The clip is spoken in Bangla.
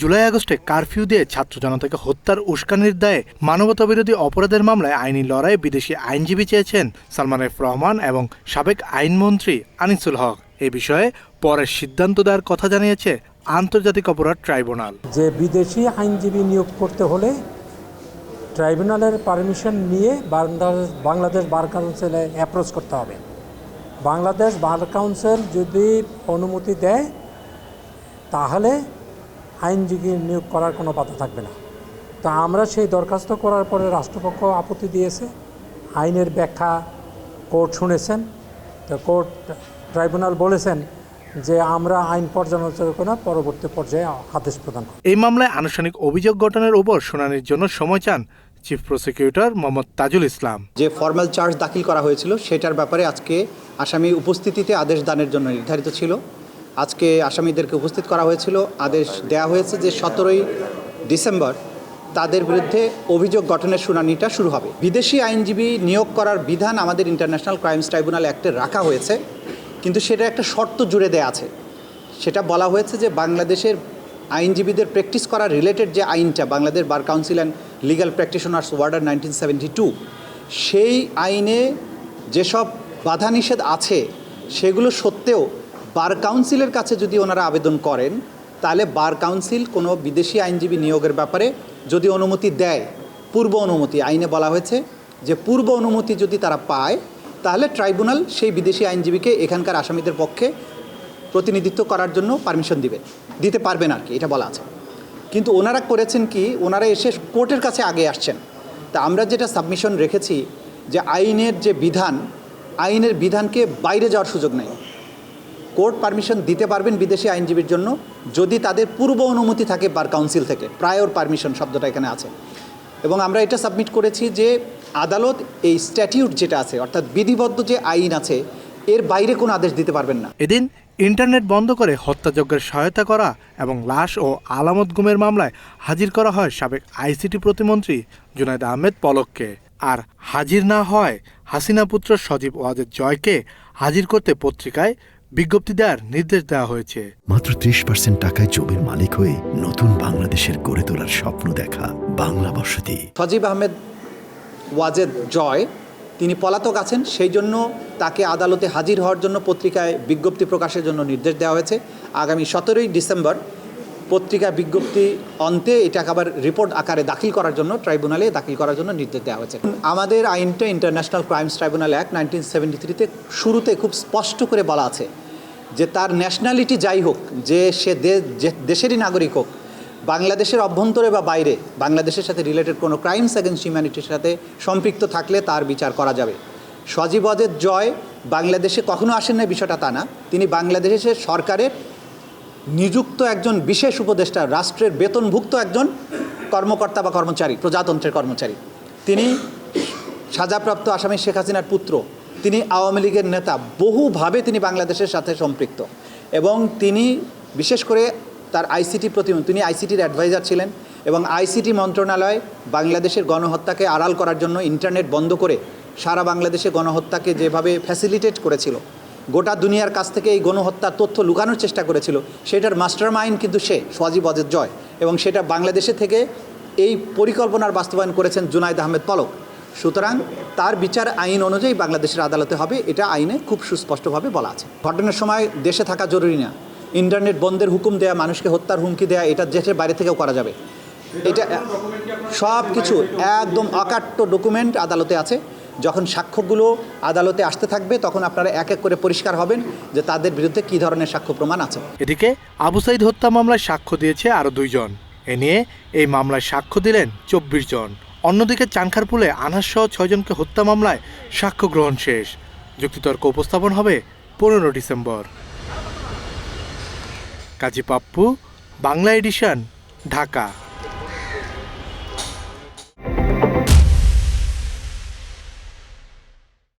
জুলাই আগস্টে কারফিউ দিয়ে ছাত্র জনতাকে হত্যার উস্কানির দায়ে মানবতাবিরোধী অপরাধের মামলায় আইনি লড়াই বিদেশি আইনজীবী চেয়েছেন সালমান এফ রহমান এবং সাবেক আইনমন্ত্রী আনিসুল হক। এ বিষয়ে পরের সিদ্ধান্ত দেওয়ার কথা জানিয়েছে আন্তর্জাতিক অপরাধ ট্রাইব্যুনাল। যে বিদেশি আইনজীবী নিয়োগ করতে হলে ট্রাইব্যুনালের পারমিশন নিয়ে বাংলাদেশ বার কাউন্সিলে অ্যাপ্রোচ করতে হবে। বাংলাদেশ বার কাউন্সিল যদি অনুমতি দেয় তাহলে আইনজীবী নিয়োগ করার কোনো বাধা থাকবে না। তো আমরা সেই দরখাস্ত করার পরে রাষ্ট্রপক্ষ আপত্তি দিয়েছে। আইনের ব্যাখ্যা কোর্ট শুনেছেন। তো কোর্ট ট্রাইব্যুনাল বলেছেন যে আমরা আইন পর্যালোচনা করে পরবর্তী পর্যায়ে আদেশ প্রদান করি। এই মামলায় আনুষ্ঠানিক অভিযোগ গঠনের উপর শুনানির জন্য সময় চান চিফ প্রসিকিউটর মোহাম্মদ তাজুল ইসলাম। যে ফর্মাল চার্জ দাখিল করা হয়েছিল সেটার ব্যাপারে আজকে আসামি উপস্থিতিতে আদেশ দানের জন্য নির্ধারিত ছিল। আজকে আসামিদেরকে উপস্থিত করা হয়েছিল। আদেশ দেয়া হয়েছে যে 17ই ডিসেম্বর তাদের বিরুদ্ধে অভিযোগ গঠনের শুনানিটা শুরু হবে। বিদেশি আইনজীবী নিয়োগ করার বিধান আমাদের ইন্টারন্যাশনাল ক্রাইমস ট্রাইব্যুনাল অ্যাক্টে রাখা হয়েছে, কিন্তু সেটা একটা শর্ত জুড়ে দেয়া আছে। সেটা বলা হয়েছে যে বাংলাদেশের আইনজীবীদের প্র্যাকটিস করার রিলেটেড যে আইনটা, Bangladesh bar council and legal practitioners order 1972, সেই আইনে যেসব বাধা নিষেধ আছে সেগুলো সত্ত্বেও বার কাউন্সিলের কাছে যদি ওনারা আবেদন করেন তাহলে বার কাউন্সিল কোনো বিদেশি আইনজীবী নিয়োগের ব্যাপারে যদি অনুমতি দেয়, পূর্ব অনুমতি আইনে বলা হয়েছে যে পূর্ব অনুমতি যদি তারা পায় তাহলে ট্রাইব্যুনাল সেই বিদেশি আইনজীবীকে এখানকার আসামিদের পক্ষে প্রতিনিধিত্ব করার জন্য পারমিশন দিতে পারবেন আর কি, এটা বলা আছে। কিন্তু ওনারা করেছেন কি, ওনারা এসে কোর্টের কাছে আগে আসছেন। তা আমরা যেটা সাবমিশন রেখেছি যে আইনের যে বিধান, আইনের বিধানকে বাইরে যাওয়ার সুযোগ নেই। কোর্ট পারমিশন দিতে পারবেন বিদেশি আইনজীবীর জন্য যদি তাদের পূর্ব অনুমতি থাকে বার কাউন্সিল থেকে। প্রায়র পারমিশন শব্দটা এখানে আছে। এবং আমরা এটা সাবমিট করেছি যে আদালত এই স্ট্যাটিউট যেটা আছে, অর্থাৎ বিধিবদ্ধ যে আইন আছে, এর বাইরে কোনো আদেশ দিতে পারবেন না। এদিন ইন্টারনেট বন্ধ করে হত্যাযজ্ঞের সহায়তা করা এবং লাশ ও আলামত গুমের মামলায় হাজির করা হয় সাবেক আইসিটি প্রতিমন্ত্রী জুনায়েদ আহমেদ পলককে। আর হাজির না হয় হাসিনা পুত্র সজীব ওয়াজেদ জয়কে হাজির করতে পত্রিকায় বিজ্ঞপ্তি দেওয়ার নির্দেশ দেওয়া হয়েছে। মাত্র 30% টাকায় জমির মালিক হয়ে নতুন বাংলাদেশের গড়ে তোলার স্বপ্ন দেখা বাংলা বসতি। সজীব আহমেদ ওয়াজেদ জয় তিনি পলাতক আছেন, সেই জন্য তাকে আদালতে হাজির হওয়ার জন্য পত্রিকায় বিজ্ঞপ্তি প্রকাশের জন্য নির্দেশ দেওয়া হয়েছে। আগামী 17ই ডিসেম্বর পত্রিকা বিজ্ঞপ্তি অন্তে এটাকে আবার রিপোর্ট আকারে দাখিল করার জন্য ট্রাইব্যুনালে দাখিল করার জন্য নির্দেশ দেওয়া হয়েছে। আমাদের আইনটা ইন্টারন্যাশনাল ক্রাইমস ট্রাইব্যুনাল অ্যাক্ট 1973-তে শুরুতে খুব স্পষ্ট করে বলা আছে যে তার ন্যাশনালিটি যাই হোক, যে সে দেশেরই নাগরিক হোক, বাংলাদেশের অভ্যন্তরে বা বাইরে বাংলাদেশের সাথে রিলেটেড কোনো ক্রাইমস অ্যাগেন্স্ট হিউম্যানিটির সাথে সম্পৃক্ত থাকলে তার বিচার করা যাবে। সজীব ওয়াজেদ জয় বাংলাদেশে কখনো আসেন না, বিষয়টা তা না। তিনি বাংলাদেশের সরকারের নিযুক্ত একজন বিশেষ উপদেষ্টা, রাষ্ট্রের বেতনভুক্ত একজন কর্মকর্তা বা কর্মচারী, প্রজাতন্ত্রের কর্মচারী। তিনি সাজাপ্রাপ্ত আসামি শেখ হাসিনার পুত্র, তিনি আওয়ামী লীগের নেতা, বহুভাবে তিনি বাংলাদেশের সাথে সম্পৃক্ত। এবং তিনি বিশেষ করে তার আইসিটি প্রতিমন্ত্রী, তিনি আইসিটির অ্যাডভাইজার ছিলেন। এবং আইসিটি মন্ত্রণালয় বাংলাদেশের গণহত্যাকে আড়াল করার জন্য ইন্টারনেট বন্ধ করে সারা বাংলাদেশে গণহত্যাকে যেভাবে ফ্যাসিলিটেট করেছিল, গোটা দুনিয়ার কাছ থেকে এই গণহত্যার তথ্য লুকানোর চেষ্টা করেছিল, সেটার মাস্টার মাইন্ড কিন্তু সে সজীব ওয়াজেদ জয়। এবং সেটা বাংলাদেশে থেকে এই পরিকল্পনার বাস্তবায়ন করেছেন জুনায়েদ আহমেদ পলক। সুতরাং তার বিচার আইন অনুযায়ী বাংলাদেশের আদালতে হবে, এটা আইনে খুব সুস্পষ্টভাবে বলা আছে। ঘটনার সময় দেশে থাকা জরুরি না, ইন্টারনেট বন্ধের হুকুম দেয়া, মানুষকে হত্যার হুমকি দেয়া, এটা দেশের বাইরে থেকেও করা যাবে। এটা সব কিছু একদম অকাট্য ডকুমেন্ট আদালতে আছে। যখন সাক্ষ্যগুলো আদালতে আসতে থাকবে তখন আপনারা এক এক করে পরিষ্কার হবেন যে তাদের বিরুদ্ধে কী ধরনের সাক্ষ্য প্রমাণ আছে। এদিকে আবু সাইদ হত্যা মামলায় সাক্ষ্য দিয়েছে আরও 2 জন। এ নিয়ে এই মামলায় সাক্ষ্য দিলেন 24 জন। অন্যদিকে চানখারপুলে আনাসসহ 6 জনকে হত্যা মামলায় সাক্ষ্য গ্রহণ শেষ। যুক্তিতর্ক উপস্থাপন হবে 15 ডিসেম্বর। কাজী পাপ্পু, বাংলা এডিশন, ঢাকা।